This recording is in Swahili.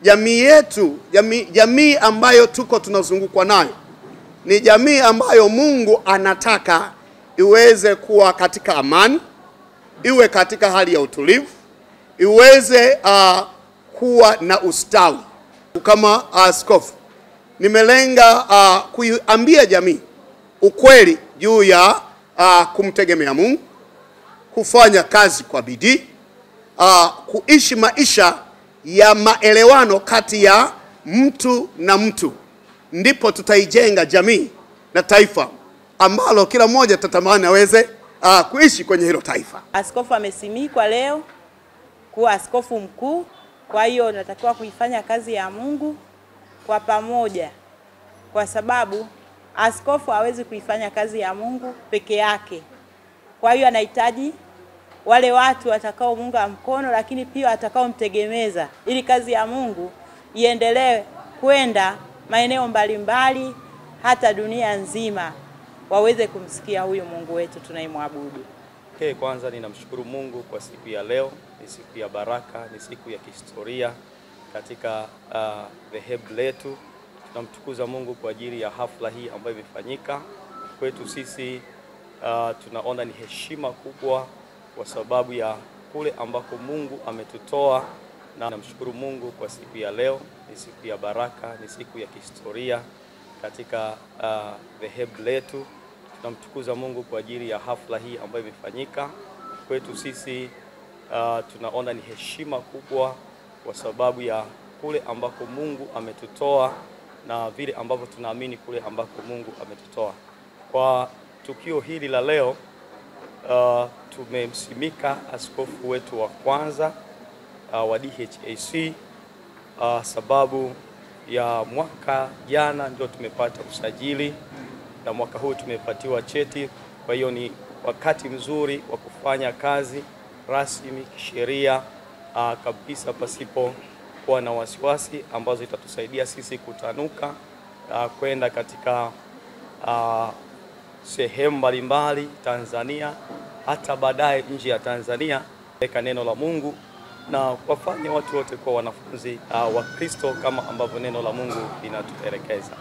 jamii yetu, jamii ambayo tunazungukwa nayo ni jamii ambayo Mungu anataka iweze kuwa katika amani, iwe katika hali ya utulivu, iweze kuwa na ustawi. Kama askofu nimelenga kuiambia jamii ukweli juu ya kumtegemea Mungu, kufanya kazi kwa bidii, kuishi maisha ya maelewano kati ya mtu na mtu. Ndipo tutaijenga jamii na taifa ambalo kila mmoja tatamani aweze kuishi kwenye hilo taifa. Askofu amesimikwa leo kuwa askofu mkuu, kwa hiyo natakiwa kuifanya kazi ya Mungu kwa pamoja, kwa sababu askofu hawezi kuifanya kazi ya Mungu peke yake. Kwa hiyo anahitaji wale watu watakao muunga mkono, lakini pia watakao mtegemeza, ili kazi ya Mungu iendelee kwenda maeneo mbalimbali, hata dunia nzima waweze kumsikia huyo Mungu wetu tunayemwabudu. Kwanza ninamshukuru Mungu kwa siku ya leo. Ni siku ya baraka, ni siku ya kihistoria katika dhehebu letu. Tunamtukuza Mungu kwa ajili ya hafla hii ambayo imefanyika. Kwetu sisi tunaona ni heshima kubwa kwa sababu ya kule ambako Mungu ametutoa, na namshukuru Mungu kwa siku ya leo. Ni siku ya baraka, ni siku ya kihistoria katika dhehebu letu. Tunamtukuza Mungu kwa ajili ya hafla hii ambayo imefanyika. Kwetu sisi tunaona ni heshima kubwa kwa sababu ya kule ambako Mungu ametutoa na vile ambavyo tunaamini kule ambako Mungu ametutoa. Kwa tukio hili la leo tumemsimika askofu wetu wa kwanza wa DHAC, sababu ya mwaka jana ndio tumepata usajili na mwaka huu tumepatiwa cheti. Kwa hiyo ni wakati mzuri wa kufanya kazi rasmi kisheria kabisa, pasipo kuwa na wasiwasi, ambazo itatusaidia sisi kutanuka kwenda katika sehemu mbalimbali Tanzania, hata baadaye nje ya Tanzania, kuweka neno la Mungu na kuwafanya watu wote kuwa wanafunzi wa Kristo kama ambavyo neno la Mungu linatuelekeza.